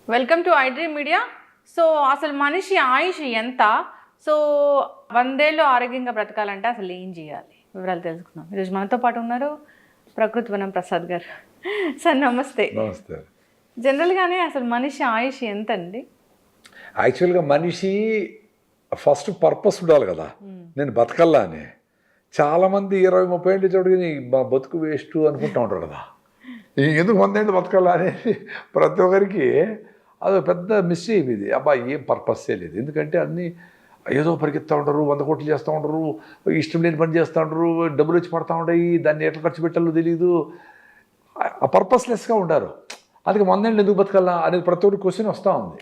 Welcome to iDream media. So అసలు మనిషి ఆయుష్ ఎంత? సో 100 ఏళ్ళు ఆరోగ్యంగా బ్రతకాలంటే అసలు ఏం చేయాలి? వివరాలు తెలుసుకుందాం. ఈరోజు మనతో పాటు ఉన్నారు ప్రకృతి వనం ప్రసాద్ గారు. సార్ నమస్తే. నమస్తే. జనరల్గానే అసలు మనిషి ఆయుష్ ఎంత అండి? యాక్చువల్గా మనిషి ఫస్ట్ పర్పస్ ఉండాలి కదా, నేను బతకల్లా అని. చాలామంది 20-30 ఏళ్ళు చోటుకుని బతుకు వేస్ట్ అనుకుంటూ ఉంటారు కదా, ఎందుకు 100 ఏళ్ళు బతకల్లా అనేది ప్రతి ఒక్కరికి అదో పెద్ద మిస్టేక్ ఇది. అబ్బా ఏం పర్పస్సే లేదు. ఎందుకంటే అన్నీ ఏదో పరిగెత్తూ ఉంటారు, 100 కోట్లు చేస్తూ ఉంటారు, ఇష్టం లేని పని చేస్తూ ఉంటారు, డబ్బులు వచ్చి పడతా ఉంటాయి, దాన్ని ఎట్లా ఖర్చు పెట్టాలో తెలియదు, ఆ పర్పస్లెస్గా ఉంటారు. అందుకే 100 ఏళ్ళు ఎందుకు బతకల్లా అనేది ప్రతి ఒక్కరికి క్వశ్చన్ వస్తూ ఉంది.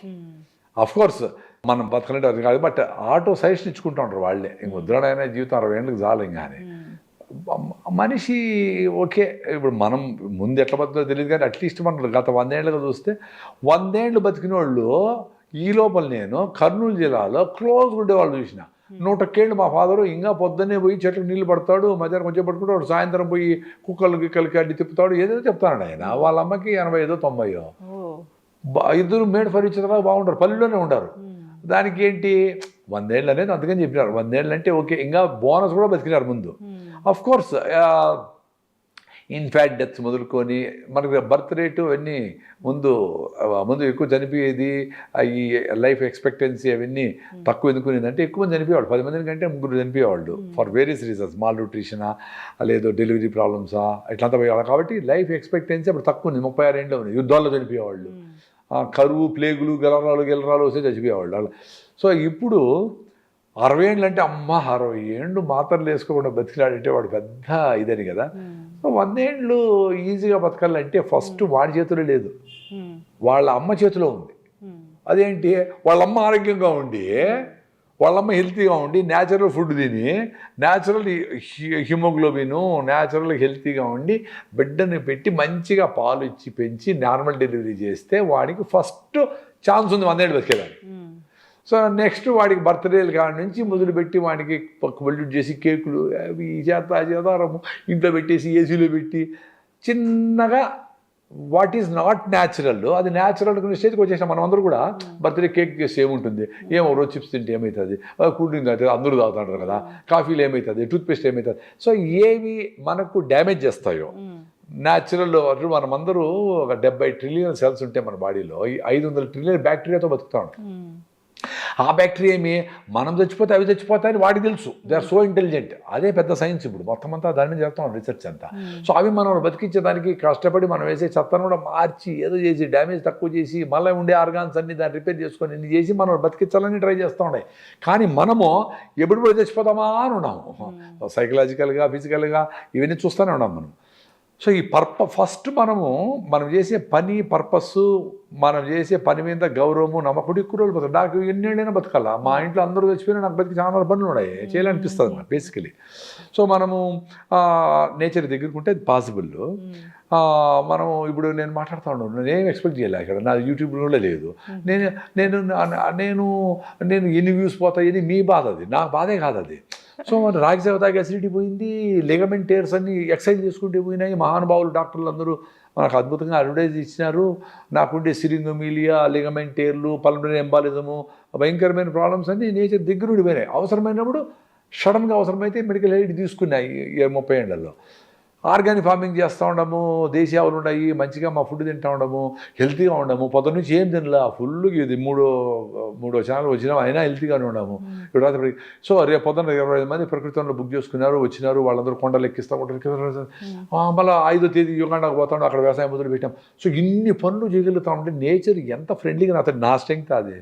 కోర్స్ మనం బతకలంటే అది కాదు, బట్ ఆటో సజెషన్ ఇచ్చుకుంటూ ఉంటారు వాళ్ళే. ఇంక ముద్రణైనా జీవితం 60 ఏళ్ళకి చాలు కానీ మనిషి ఓకే. ఇప్పుడు మనం ముందు ఎట్లా బతుకుతో తెలియదు కానీ అట్లీస్ట్ మనం గత 100 ఏళ్ళుగా చూస్తే 100 ఏళ్ళు బతికిన వాళ్ళు ఈ లోపల నేను కర్నూలు జిల్లాలో క్లోజ్గా ఉండేవాళ్ళు చూసిన. 100 ఏళ్ళు మా ఫాదరు ఇంకా పొద్దున్నే పోయి చెట్లకు నీళ్ళు పడతాడు, మధ్యాహ్నం కొంచెం పట్టుకుంటాడు, సాయంత్రం పోయి కుక్కలకి అడ్డి తిప్పుతాడు, ఏదో చెప్తాడు ఆయన. వాళ్ళ అమ్మకి 85-90. ఇద్దరు మేడ్ ఫర్ ఇచ్చిన బాగుంటారు, పల్లెల్లోనే ఉంటారు. దానికి ఏంటి 100 ఏళ్ళు అనేది అందుకని చెప్పినారు. 100 ఏళ్ళు అంటే ఓకే, ఇంకా బోనస్ కూడా బతికినారు ముందు. కోర్స్ ఇన్ఫాక్ట్ డెత్స్ మొదలుకొని మనకి బర్త్ రేటు అవన్నీ ముందు ఎక్కువ చనిపోయేది. ఈ లైఫ్ ఎక్స్పెక్టెన్సీ అవన్నీ తక్కువ ఎందుకునేదంటే ఎక్కువ మంది చనిపోయేవాళ్ళు. 10 మంది కంటే 3 చనిపోయేవాళ్ళు ఫర్ వేరియస్ రీజన్స్. మాల్ న్యూట్రిషనా లేదో డెలివరీ ప్రాబ్లమ్సా ఇట్లంతా పోయేవాళ్ళు. కాబట్టి లైఫ్ ఎక్స్పెక్టెన్సీ అప్పుడు తక్కువ ఉంది. 36 ఏళ్ళు ఉంది. యుద్ధాల్లో చనిపోయేవాళ్ళు, కరువు, ప్లేగులు, గెలరాలు వస్తే చచ్చిపోయేవాళ్ళు. సో ఇప్పుడు 60 ఏళ్ళు అంటే అమ్మ 60 ఏళ్ళు మాత్రలు వేసుకోకుండా బతికినాడంటే వాడు పెద్ద ఇదని కదా. సో 100 ఏళ్ళు ఈజీగా బతకాలంటే ఫస్ట్ వాడి చేతిలో లేదు, వాళ్ళ అమ్మ చేతిలో ఉంది. అదేంటి, వాళ్ళమ్మ ఆరోగ్యంగా ఉండి, వాళ్ళమ్మ హెల్తీగా ఉండి, న్యాచురల్ ఫుడ్ తిని, న్యాచురల్ హిమోగ్లోబిన్, న్యాచురల్ హెల్తీగా ఉండి బిడ్డని పెట్టి మంచిగా పాలు ఇచ్చి పెంచి నార్మల్ డెలివరీ చేస్తే వాడికి ఫస్ట్ ఛాన్స్ ఉంది 100 ఏళ్ళు బతికేదానికి. సో నెక్స్ట్ వాడికి బర్త్డేలు కాడి నుంచి మొదలుపెట్టి వాడికి వెల్యూట్ చేసి కేకులు అవి చేతారము ఇంట్లో పెట్టేసి ఏసీలో పెట్టి చిన్నగా వాట్ ఈజ్ నాట్ న్యాచురల్ అది న్యాచురల్ స్టేజ్కి వచ్చేసాం మనం అందరూ కూడా. బర్త్డే కేక్ చేస్తే ఏముంటుంది, ఏమో రోజు చిప్స్ తింటే ఏమవుతుంది, కూల్ డ్రింక్ తాగితే అందరూ తాగుతారు కదా, కాఫీలు ఏమవుతుంది, టూత్పేస్ట్ ఏమవుతుంది. సో ఏవి మనకు డ్యామేజ్ చేస్తాయో న్యాచురల్. మనమందరూ ఒక 70 ట్రిలియన్ సెల్స్ ఉంటాయి మన బాడీలో, 500 ట్రిలియన్ బ్యాక్టీరియాతో బతుకుతా ఉంటాం. ఆ బ్యాక్టీరియా ఏమి మనం చచ్చిపోతే అవి చచ్చిపోతాయని వాడికి తెలుసు. They are so intelligent. అదే పెద్ద సైన్స్ ఇప్పుడు మొత్తం అంతా దాని మీద చేస్తాం రీసెర్చ్ అంతా. సో అవి మనం బతికించేదానికి కష్టపడి మనం వేసే చెత్తను కూడా మార్చి ఏదో చేసి డ్యామేజ్ తక్కువ చేసి మళ్ళీ ఉండే ఆర్గాన్స్ అన్ని దాన్ని రిపేర్ చేసుకొని ఇన్ని చేసి మనం బతికించాలని ట్రై చేస్తూ ఉన్నాయి. కానీ మనము ఎప్పుడు చచ్చిపోతామా అని ఉన్నాము. సైకలాజికల్గా, ఫిజికల్గా ఇవన్నీ చూస్తూనే ఉన్నాం మనం. సో ఈ ఫస్ట్ మనం చేసే పని పర్పస్, మనం చేసే పని మీద గౌరవము, నమ్మకం. ఎక్కువ రోజులు బతక నాకు ఎన్నేళ్ళైనా బతకాల. మా ఇంట్లో అందరూ చచ్చిపోయినా నాకు బతికి చాలా పనులు ఉన్నాయి, చేయాలనిపిస్తుంది నాకు బేసికలీ. సో మనము నేచర్ దగ్గరికి ఉంటే అది పాసిబుల్. మనము ఇప్పుడు నేను మాట్లాడుతూ ఉన్నాను, నేనేం ఎక్స్పెక్ట్ చేయలే. ఇక్కడ నా యూట్యూబ్ కూడా లేదు. నేను ఎన్ని వ్యూస్ పోతాయి, ఇది మీ బాధ, అది నా బాధే కాదు అది. సో మన రాగి సేవతాకి అసిడిటీ పోయింది, లిగమెంట్ టేర్స్ అన్ని ఎక్సర్సైజ్ చేసుకుంటూ పోయినాయి. మహానుభావులు డాక్టర్లు అందరూ మనకు అద్భుతంగా అడ్వర్టైజ్ ఇచ్చినారు. నాకుండే సిరింగోమీలియా, లిగమెంట్ టేర్లు, పల్మనరీ ఎంబాలిజము, భయంకరమైన ప్రాబ్లమ్స్ అన్నీ నేచర్ దగ్గర ఉండిపోయినాయి. అవసరమైనప్పుడు సడన్గా అవసరమైతే మెడికల్ ఎయిడ్ తీసుకున్నాయి 30 ఏళ్లలో. ఆర్గానిక్ ఫార్మింగ్ చేస్తూ ఉండము, దేశీ ఆవులు ఉన్నాయి, మంచిగా మా ఫుడ్ తింటూ ఉండము, హెల్తీగా ఉండము. పొద్దున్న నుంచి ఏం తినలా, ఫుల్ ఇది మూడో ఛానల్ వచ్చినాము, అయినా హెల్తీగానే ఉన్నాము. ఇప్పుడు రాత్రి సో రేపు పొద్దున్న 25 మంది ప్రకృతిలో బుక్ చేసుకున్నారు, వచ్చినారు. వాళ్ళందరూ కొండలు ఎక్కిస్తూ ఉంటారు. మళ్ళీ 5వ తేదీ యుగాండాకు పోతాడు, అక్కడ వ్యవసాయం మొదలు పెట్టాం. సో ఇన్ని పనులు చేయగలుగుతా ఉంటే నేచర్ ఎంత ఫ్రెండ్లీగా నా స్ట్రెంగ్త్ అదే.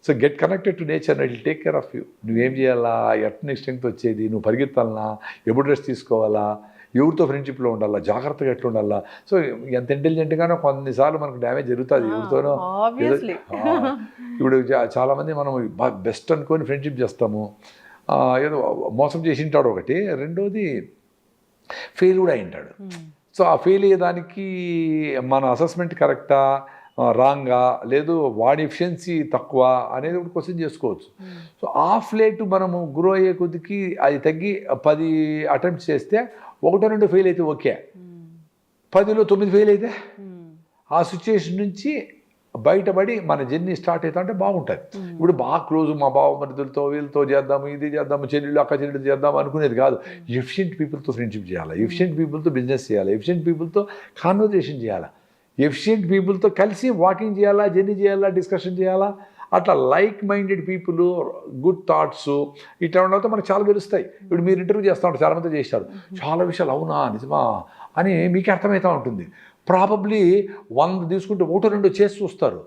So get connected to nature, it will take care of you. నువ్వేం చేయాలా, ఎట్లా స్ట్రెంగ్త్ వచ్చేది, నువ్వు పరిగెత్తాలన్నా, ఎప్పుడు రెస్ట్ తీసుకోవాలా, ఎవరితో ఫ్రెండ్షిప్లో ఉండాలా, జాగ్రత్తగా ఎట్లా ఉండాలా. సో ఎంత ఇంటెలిజెంట్గానో కొన్నిసార్లు మనకు డ్యామేజ్ జరుగుతుంది ఎవరితోనో. ఇప్పుడు చాలామంది మనం బెస్ట్ అనుకొని ఫ్రెండ్షిప్ చేస్తాము, ఏదో మోసం చేసి ఉంటాడు ఒకటి, రెండోది ఫెయిల్ కూడా అయింటాడు. సో ఆ ఫెయిల్ అయ్యేదానికి మన అసెస్మెంట్ కరెక్టా, రాంగా, లేదు వాడి ఎఫిషియన్సీ తక్కువ అనేది ఒకటి క్వశ్చన్ చేసుకోవచ్చు. సో ఆఫ్ లేట్ మనము గ్రో అయ్యే కొద్దికి అది తగ్గి 10 అటెంప్ట్స్ చేస్తే 1-2 ఫెయిల్ అయితే ఓకే. 10లో 9 ఫెయిల్ అయితే ఆ సిచ్యుయేషన్ నుంచి బయటపడి మన జర్నీ స్టార్ట్ అవుతా అంటే బాగుంటుంది. ఇప్పుడు బాగా క్లోజ్ మా బావమరుదులతో వీళ్ళతో చేద్దాము, ఇది చేద్దాము, చెల్లెళ్ళు అక్క చెల్లెళ్ళు చేద్దాము అనుకునేది కాదు. ఎఫిషియెంట్ పీపుల్తో ఫ్రెండ్షిప్ చేయాలి, ఎఫిషియెంట్ పీపుల్తో బిజినెస్ చేయాలి, ఎఫిషియెంట్ పీపుల్తో కాన్వర్జేషన్ చేయాలి, ఎఫిషియెంట్ పీపుల్తో కలిసి వాకింగ్ చేయాలా, జర్నీ చేయాలా, డిస్కషన్ చేయాలా. అట్లా like minded people, good thoughts ఇట్లా ఉండడంతో మనకు చాలా తెలుస్తాయి. ఇప్పుడు మీరు ఇంటర్వ్యూ చేస్తూ ఉంటారు, చాలామంది చేస్తారు, చాలా విషయాలు అవునా నిజమా అని మీకు అర్థమవుతూ ఉంటుంది. ప్రాబబ్లీ 100 తీసుకుంటే 1-2 చేసి చూస్తారు,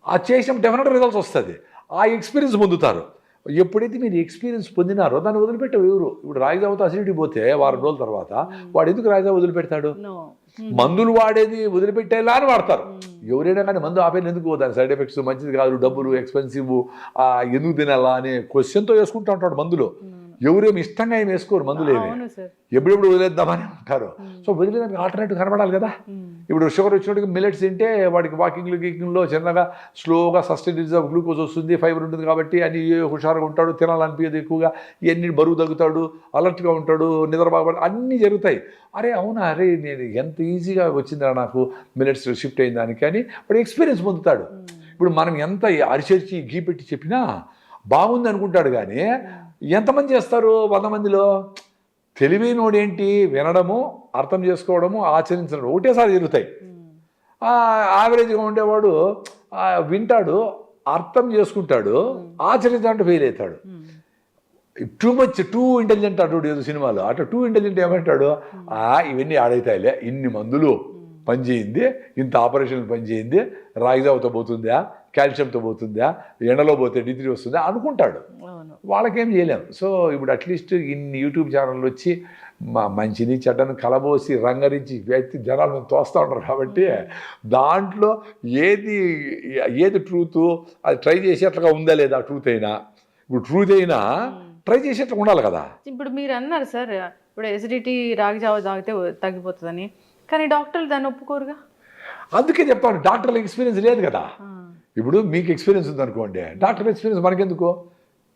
ఆ చేసిన డెఫినెట్ రిజల్ట్స్ వస్తుంది, ఆ ఎక్స్పీరియన్స్ పొందుతారు. ఎప్పుడైతే మీరు ఎక్స్పీరియన్స్ పొందినారో దాన్ని వదిలిపెట్టే ఎవరు. ఇప్పుడు రాయిజావతో అసిడిటీ పోతే వారం రోజుల తర్వాత వాడు ఎందుకు రాయిజావ వదిలిపెడతాడు? మందులు వాడేది వదిలిపెట్టేలా అని వాడతారు. ఎవరైనా కానీ మందు ఆపేది ఎందుకు? దాని సైడ్ ఎఫెక్ట్స్ మంచిది కాదు, డబ్బులు ఎక్స్పెన్సివ్, ఎందుకు తినాలా అనే క్వశ్చన్తో వేసుకుంటూ ఉంటాడు మందులు. ఎవరేమి ఇష్టంగా ఏమి వేసుకోరు మందులేమి, ఎప్పుడెప్పుడు వదిలేద్దామని ఉంటారు. సో వదిలేదానికి ఆల్టర్నేటివ్ కనబడాలి కదా. ఇప్పుడు షుగర్ వచ్చినట్టుగా మిల్లెట్స్ తింటే వాడికి వాకింగ్లో చిన్నగా స్లోగా సస్టైనిటీస్ ఆఫ్ గ్లూకోజ్ వస్తుంది, ఫైబర్ ఉంటుంది కాబట్టి అని హుషారుగా ఉంటాడు, తినాలనిపించదు ఎక్కువగా, ఇవన్నీ బరువు తగ్గుతాడు, అలర్ట్గా ఉంటాడు, నిద్ర బాగుపడు, అన్నీ జరుగుతాయి. అరే అవునా, అరే నేను ఎంత ఈజీగా వచ్చిందా నాకు మిల్లెట్స్ షిఫ్ట్ అయిన దానికి అని వాడు ఎక్స్పీరియన్స్ పొందుతాడు. ఇప్పుడు మనం ఎంత అరిచేర్చి గీ పెట్టి చెప్పినా బాగుంది అనుకుంటాడు, కానీ ఎంతమంది చేస్తారు 100 మందిలో? తెలివైనోడు ఏంటి, వినడము, అర్థం చేసుకోవడము, ఆచరించడం ఒకటేసారి జరుగుతాయి. యావరేజ్గా ఉండేవాడు వింటాడు, అర్థం చేసుకుంటాడు, ఆచరించాలంటే ఫెయిల్ అవుతాడు. టూ ఇంటెలిజెంట్ అటు ఏదో సినిమాలో అటు టూ ఇంటెలిజెంట్ ఏమంటాడు, ఇవన్నీ ఆడైతాయిలే, ఇన్ని మందులు పనిచేయింది, ఇంత ఆపరేషన్లు పనిచేయింది, రాగిజావతో పోతుందా, కాల్షియంతో పోతుందా, ఎండలో పోతే D3 వస్తుందా అనుకుంటాడు. వాళ్ళకేం చేయలేము. సో ఇప్పుడు అట్లీస్ట్ ఇన్ని యూట్యూబ్ ఛానళ్ళు వచ్చి మంచిని చెడ్డను కలబోసి రంగరించి వ్యక్తి జనాలను తోస్తూ ఉంటారు కాబట్టి దాంట్లో ఏది ట్రూత్ అది ట్రై చేసేట్లుగా ఉందా లేదా, ట్రూత్ అయినా ఇప్పుడు ట్రూత్ అయినా ట్రై చేసేట్లుగా ఉండాలి కదా. ఇప్పుడు మీరు అన్నారు సార్, ఇప్పుడు ఎసిడిటీ రాగి జావ తాగితే తగ్గిపోతుందని, కానీ డాక్టర్లు దాన్ని ఒప్పుకోరుగా. అందుకే చెప్తాను, డాక్టర్లకు ఎక్స్పీరియన్స్ లేదు కదా. ఇప్పుడు మీకు ఎక్స్పీరియన్స్ ఉందనుకోండి, డాక్టర్ ఎక్స్పీరియన్స్ మనకెందుకు?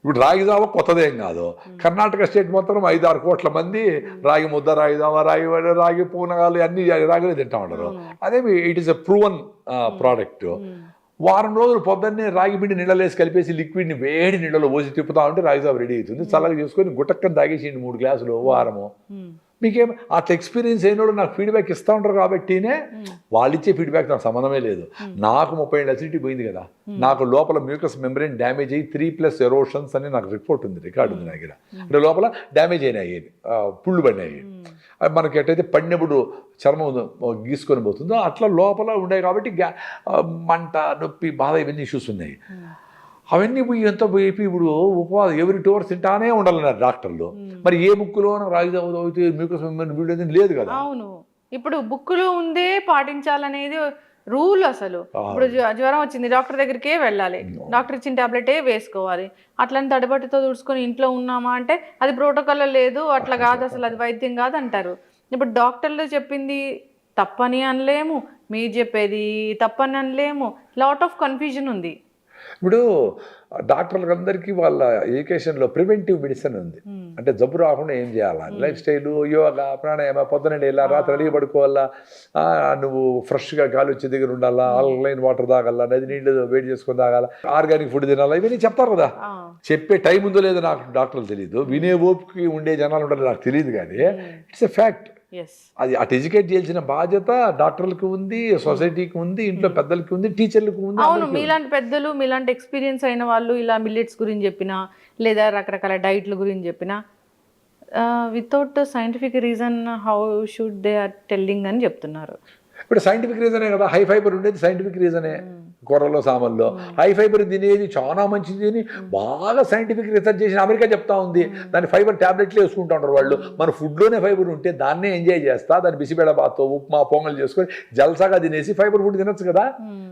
ఇప్పుడు రాగి జావ కొత్తదేం కాదు. కర్ణాటక స్టేట్ మొత్తం 5-6 కోట్ల మంది రాగి ముద్ద, రాగి జావ, రాగి పూనగాలు అన్ని రాగిలే తింటా ఉంటారు. అదేమి it is a proven product. వారం రోజులు పొద్దున్నే రాగి పిండి నీళ్ళలో వేసి కలిపేసి లిక్విడ్ని వేడి నీళ్ళలో పోసి తిప్పుతా ఉంటే రాగి జావ రెడీ అవుతుంది. చల్లగా చేసుకొని గుట్టక్కని తాగేసి 3 గ్లాసులు వారము. మీకేం అట్లా ఎక్స్పీరియన్స్ అయినోడు నాకు ఫీడ్బ్యాక్ ఇస్తూ ఉంటారు కాబట్టినే వాళ్ళు ఇచ్చే ఫీడ్బ్యాక్ నాకు సంబంధమే లేదు. నాకు 30 ఏళ్ళ అసిడిటీ పోయింది కదా, నాకు లోపల మ్యూకస్ మెంబ్రెయిన్ డ్యామేజ్ అయ్యి 3+ ఎరోషన్స్ అని నాకు రిపోర్ట్ ఉంది, రికార్డు ఉంది నా దగ్గర. అంటే లోపల డ్యామేజ్ అయినాయి, పుళ్ళు పడినాయి. అవి మనకి ఎట్టయితే పడినప్పుడు చర్మం గీసుకొని పోతుందో అట్లా లోపల ఉండాయి కాబట్టి మంట, నొప్పి, బాధ ఇవన్నీ ఇష్యూస్ ఉన్నాయి. అవన్నీ పోయి ఎంత పోయి ఇప్పుడు ఉపవాసం every 2 hours తింటానే ఉండాలన్నారు డాక్టర్లు. మరి ఏ బుక్కులో రాగి జావ తాగితే మ్యూకస్ మెంబ్రెయిన్ వీడియో లేదు కదా. అవును, ఇప్పుడు బుక్కులో ఉందే పాటించాలనేది రూల్. అసలు ఇప్పుడు జ్వరం వచ్చింది, డాక్టర్ దగ్గరికే వెళ్ళాలి, డాక్టర్ ఇచ్చిన టాబ్లెటే వేసుకోవాలి. అట్లని తడిబట్టితో తుడుచుకొని ఇంట్లో ఉన్నామా అంటే అది ప్రోటోకాల్లో లేదు, అట్లా కాదు, అసలు అది వైద్యం కాదు అంటారు. ఇప్పుడు డాక్టర్లు చెప్పింది తప్పని అనలేము, మీరు చెప్పేది తప్పని అనలేము, లాట్ ఆఫ్ కన్ఫ్యూజన్ ఉంది. ఇప్పుడు డాక్టర్లకు అందరికీ వాళ్ళ ఎడ్యుకేషన్లో ప్రివెంటివ్ మెడిసిన్ ఉంది. అంటే జబ్బు రాకుండా ఏం చేయాలా, లైఫ్ స్టైల్, యోగా, ప్రాణాయామ, పొద్దున వెళ్ళా, రాత్రి అడిగి పడుకోవాలా, నువ్వు ఫ్రెష్గా గాలి వచ్చే దగ్గర ఉండాలా, ఆన్లైన్ వాటర్ తాగాల, నది నీళ్ళు వేడి చేసుకొని తాగాల, ఆర్గానిక్ ఫుడ్ తినాలా, ఇవన్నీ చెప్తారు కదా. చెప్పే టైం ఉందో లేదో నాకు డాక్టర్లు తెలియదు, వినే ఓపిక ఉండే జనాలు ఉండాలి నాకు తెలియదు, కానీ ఇట్స్ ఎ ఫ్యాక్ట్. అది అటు ఎడ్యుకేట్ చేయాల్సిన బాధ్యత డాక్టర్లకు ఉంది, సొసైటీకి ఉంది, ఇంట్లో పెద్దలకి ఉంది, టీచర్లకు ఉంది. అవును, మీలాంటి పెద్దలు, మీలాంటి ఎక్స్పీరియన్స్ అయిన వాళ్ళు ఇలా మిల్లెట్స్ గురించి చెప్పినా లేదా రకరకాల డైట్ల గురించి చెప్పినా without scientific reason how should they are telling అని చెప్తున్నారు. ఇప్పుడు సైంటిఫిక్ రీజనే కదా, హై ఫైబర్ ఉండేది సైంటిఫిక్ రీజనే. కూరల్లో, సామాన్లో హై ఫైబర్ తినేది చాలా మంచిది అని బాగా సైంటిఫిక్ రీసెర్చ్ చేసిన అమెరికా చెప్తా ఉంది. దాన్ని ఫైబర్ ట్యాబ్లెట్లు వేసుకుంటూ ఉంటారు వాళ్ళు. మన ఫుడ్లోనే ఫైబర్ ఉంటే దాన్నే ఎంజాయ్ చేస్తా, దాన్ని బిసిబేడ బాత్తో ఉప్మా, పొంగల్ చేసుకొని జల్సాగా తినేసి ఫైబర్ ఫుడ్ తినొచ్చు కదా.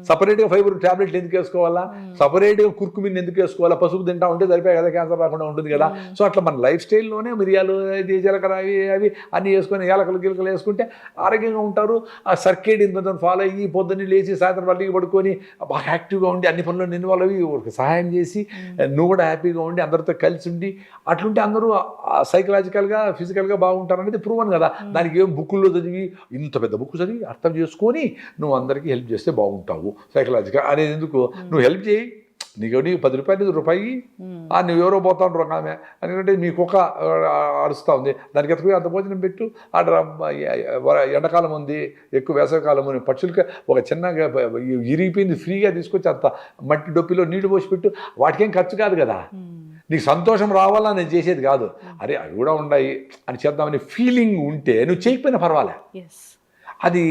సపరేట్గా ఫైబర్ ట్యాబ్లెట్లు ఎందుకు వేసుకోవాలా, సపరేట్గా కుర్కుమిన్ ఎందుకు వేసుకోవాలా, పసుపు తింటా ఉంటే సరిపోయి కదా, క్యాన్సర్ రాకుండా ఉంటుంది కదా. సో అట్లా మన లైఫ్ స్టైల్లోనే మిరియాలు, జీలకర్ర, అవి అన్నీ వేసుకొని యాలకలు గిలకలు వేసుకుంటే ఆరోగ్యంగా ఉంటారు. ఆ సర్కేడియన్ మెథడ్ ఫాలో అయ్యి పొద్దున్న లేచి సాయంత్రం పల్లికి పడుకొని బాగా యాక్టివ్గా ఉండి అన్ని పనుల్లో ఇన్వాల్వ్ అయ్యి ఒక సహాయం చేసి నువ్వు కూడా హ్యాపీగా ఉండి అందరితో కలిసి ఉండి అట్లుంటే అందరూ సైకలాజికల్గా ఫిజికల్గా బాగుంటారు అనేది ప్రూవన్ కదా. దానికి ఏం బుక్కుల్లో చదివి ఇంత పెద్ద బుక్ చదివి అర్థం చేసుకొని నువ్వు అందరికీ హెల్ప్ చేస్తే బాగుంటావు సైకలాజికల్ అనేది ఎందుకు, నువ్వు హెల్ప్ చేయి, నీకు ₹10 రూపాయి నువ్వు ఎవరో పోతా ఉంటారు ఒక ఆమె, ఎందుకంటే నీ కుక్క అరుస్తూ ఉంది, దానికి ఎత్తుకుపోయి అంత భోజనం పెట్టు. ఎండాకాలం ఉంది, ఎక్కువ వేసవికాలం ఉంది, పక్షులకి ఒక చిన్నగా ఇరిగిపోయింది ఫ్రీగా తీసుకొచ్చి అంత మట్టి డొప్పిలో నీళ్లు పోసి పెట్టు. వాటికేం ఖర్చు కాదు కదా, నీకు సంతోషం రావాలా నేను చేసేది కాదు, అరే అవి కూడా ఉన్నాయి అని చేద్దామని ఫీలింగ్ ఉంటే నువ్వు చేయకపోయినా పర్వాలే. అది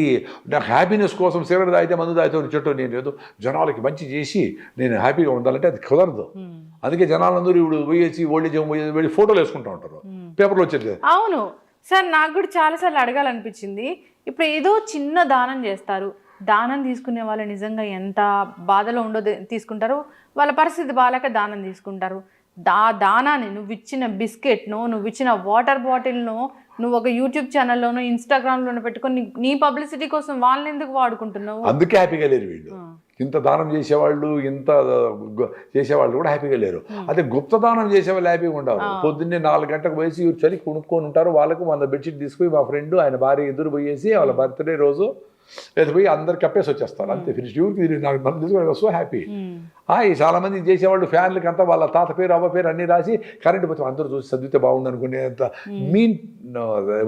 నాకు హ్యాపీనెస్ కోసం సిగరెట్ తాగితే మందు తాగితే చెట్టు నేను ఏదో జనాలకి మంచి చేసి నేను హ్యాపీగా ఉండాలంటే అది కుదరదు. అందుకే జనాలందరూ ఇప్పుడు పోయేసి ఓల్డేజ్ వెళ్ళి ఫోటోలు వేసుకుంటూ ఉంటారు, పేపర్లో వచ్చేది. అవును సార్, నాకు కూడా చాలాసార్లు అడగాలనిపించింది. ఇప్పుడు ఏదో చిన్న దానం చేస్తారు, దానం తీసుకునే వాళ్ళు నిజంగా ఎంత బాధలో ఉండో తీసుకుంటారు, వాళ్ళ పరిస్థితి బాగాలేక దానం తీసుకుంటారు. దానాన్ని నువ్వు ఇచ్చిన బిస్కెట్ను, నువ్వు ఇచ్చిన వాటర్ బాటిల్ను నువ్వు ఒక యూట్యూబ్ ఛానల్లోనూ ఇన్స్టాగ్రామ్లోనూ పెట్టుకొని నీ పబ్లిసిటీ కోసం వాళ్ళని ఎందుకు వాడుకుంటున్నావు? అందుకే హ్యాపీగా లేరు వీళ్ళు. ఇంత దానం చేసేవాళ్ళు, ఇంత చేసేవాళ్ళు కూడా హ్యాపీగా లేరు. అదే గుప్త దానం చేసేవాళ్ళు హ్యాపీగా ఉండవు. పొద్దున్నే 4 గంటలకు పోయేసి చలి కొనుక్కొని ఉంటారు. వాళ్ళకు 100 బెడ్షీట్ తీసుకుపోయి మా ఫ్రెండ్ ఆయన భార్య ఎదురు పోయేసి వాళ్ళ బర్త్డే రోజు పోయి అందరు కప్పేసి వచ్చేస్తారు, అంతే ఫినిష్. నాకు మనం తీసుకుని సో హ్యాపీ. చాలా మంది చేసేవాళ్ళు ఫ్యాన్లకి అంతా వాళ్ళ తాత పేరు అవ్వ పేరు అన్ని రాసి కరెంట్ పోతే అందరూ చూసి చదివితే బాగుండు అనుకునేంత మీన్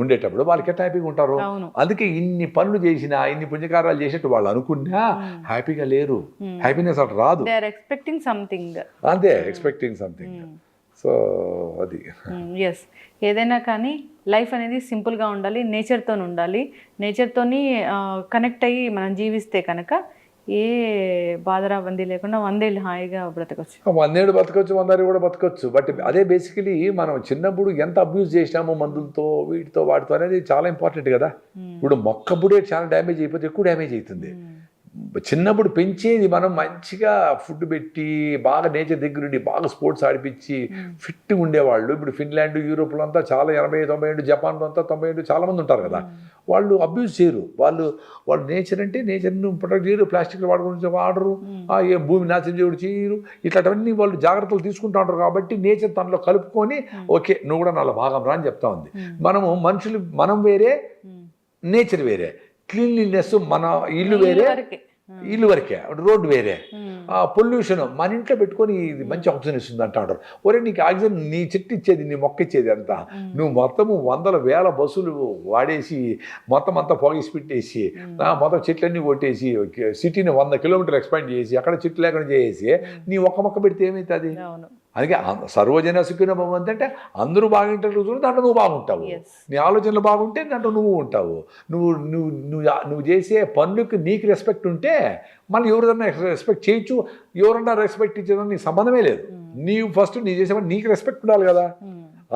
ఉండేటప్పుడు వాళ్ళకి ఎట్లా హ్యాపీగా ఉంటారు. అందుకే ఇన్ని పనులు చేసినా, ఇన్ని పుణ్యకారాలు చేసేట్టు వాళ్ళు అనుకున్నా హ్యాపీగా లేరు. హ్యాపీనెస్ అట్లా రాదు, ఎక్స్పెక్టింగ్ సంథింగ్, అంతే ఎక్స్పెక్టింగ్ సంథింగ్. సో అది ఎస్, ఏదైనా కానీ లైఫ్ అనేది సింపుల్గా ఉండాలి, నేచర్తో ఉండాలి. నేచర్తోని కనెక్ట్ అయ్యి మనం జీవిస్తే కనుక ఏ బాధరాబందీ లేకుండా 100 ఏళ్ళు హాయిగా బ్రతకొచ్చు. 100 ఏళ్ళు బతకొచ్చు, 100 కూడా బతకొచ్చు. బట్ అదే బేసికలీ మనం చిన్నప్పుడు ఎంత అబ్యూజ్ చేసినామో మందులతో, వీటితో, వాటితో అనేది చాలా ఇంపార్టెంట్ కదా. ఇప్పుడు మొక్కప్పుడే చాలా డ్యామేజ్ అయిపోతే ఎక్కువ డ్యామేజ్ అవుతుంది. చిన్నప్పుడు పెంచేది మనం మంచిగా ఫుడ్ పెట్టి బాగా నేచర్ దగ్గరుండి బాగా స్పోర్ట్స్ ఆడిపించి ఫిట్గా ఉండేవాళ్ళు. ఇప్పుడు ఫిన్లాండ్, యూరోప్లో అంతా చాలా 80-90 ఏళ్ళు, జపాన్లో అంతా 90 ఏళ్ళు చాలామంది ఉంటారు కదా. వాళ్ళు అబ్యూజ్ చేయరు, వాళ్ళు నేచర్ అంటే నేచర్ను ప్రొటెక్ట్ చేయరు, ప్లాస్టిక్లు వాడుకుని వాడరు, ఏ భూమి నాశనం చేయడు చేయరు, ఇట్లాంటివన్నీ వాళ్ళు జాగ్రత్తలు తీసుకుంటూ ఉంటారు. కాబట్టి నేచర్ తనలో కలుపుకొని ఓకే నువ్వు కూడా నాలో భాగం రా అని చెప్తా ఉంది. మనము మనుషులు, మనం వేరే, నేచర్ వేరే. క్లీన్లీనెస్ మన ఇల్లు వేరే, ఇల్లు వరకే, రోడ్డు వేరే. పొల్యూషన్ మన ఇంట్లో పెట్టుకొని ఇది మంచి ఆక్సిజన్ ఇస్తుంది అంటాడు. ఒరే నీకు ఆక్సిజన్ నీ చెట్టు ఇచ్చేది, నీ మొక్క ఇచ్చేది అంతా, నువ్వు మొత్తము 100,000 బస్సులు వాడేసి మొత్తం అంతా పొగేసి పెట్టేసి మొత్తం చెట్లన్నీ కొట్టేసి సిటీని 100 కిలోమీటర్లు ఎక్స్పాండ్ చేసి అక్కడ చెట్లు లేకుండా చేసి నీ ఒక్క మొక్క పెడితే ఏమవుతుంది? అందుకే సర్వజన సుఖినో భవంతు అంటే అందరూ బాగుంటారు చూడు, దాంట్లో నువ్వు బాగుంటావు. నీ ఆలోచనలు బాగుంటే దాంట్లో నువ్వు ఉంటావు. నువ్వు చేసే పనులకు నీకు రెస్పెక్ట్ ఉంటే మళ్ళీ ఎవరిదన్నా రెస్పెక్ట్ చేయొచ్చు. ఎవరన్నా రెస్పెక్ట్ ఇచ్చేదని నీకు సంబంధమే లేదు. నీవు ఫస్ట్ నీ చేసే పని నీకు రెస్పెక్ట్ ఉండాలి కదా,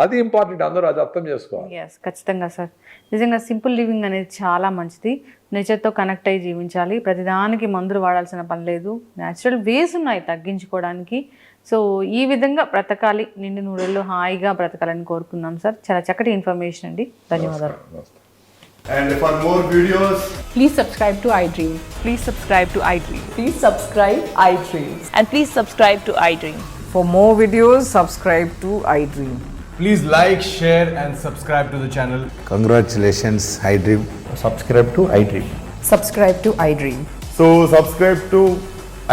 అది ఇంపార్టెంట్. అందరూ అది అర్థం చేసుకోవాలి. ఖచ్చితంగా సార్, నిజంగా సింపుల్ లివింగ్ అనేది చాలా మంచిది. నేచర్తో కనెక్ట్ అయ్యి జీవించాలి. ప్రతిదానికి మందులు వాడాల్సిన పని లేదు, న్యాచురల్ వేస్ ఉన్నాయి తగ్గించుకోవడానికి. సో ఈ విధంగా బ్రతకాలి, నిండు నూరేళ్ళు హాయిగా బ్రతకాలని కోరుకుందాం సార్. చాలా చక్కటి ఇన్ఫర్మేషన్ అండి, ధన్యవాదాలు. And for more videos, please subscribe to iDream. Please subscribe to iDream. Please subscribe iDream. And please subscribe to iDream. For more videos, subscribe to iDream. please like, share and subscribe to the channel. Congratulations, iDream. Subscribe to iDream. Subscribe to iDream. So subscribe to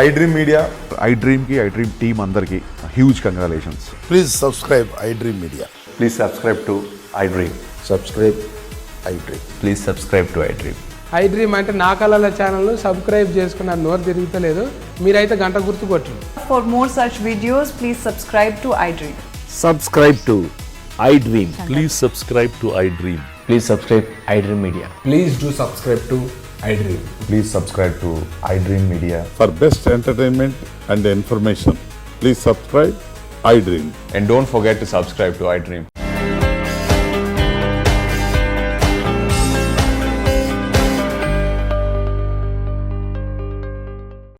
iDream Media. iDream ki iDream team andarki huge congratulations. Please subscribe iDream Media. Please subscribe to iDream. Subscribe iDream. Please subscribe to iDream. iDream అంటే నా కళల ఛానల్ను subscribe చేసుకున్న నోరు తిరుగుతలేదు, మీరైతే గంట గుర్తు కొట్టండి. For more such videos, please subscribe to iDream. Subscribe to iDream. Please subscribe to iDream. Please subscribe iDream Media. Please do subscribe to iDream. Please subscribe to iDream Media. For best entertainment and information, please subscribe iDream. And don't forget to subscribe to iDream.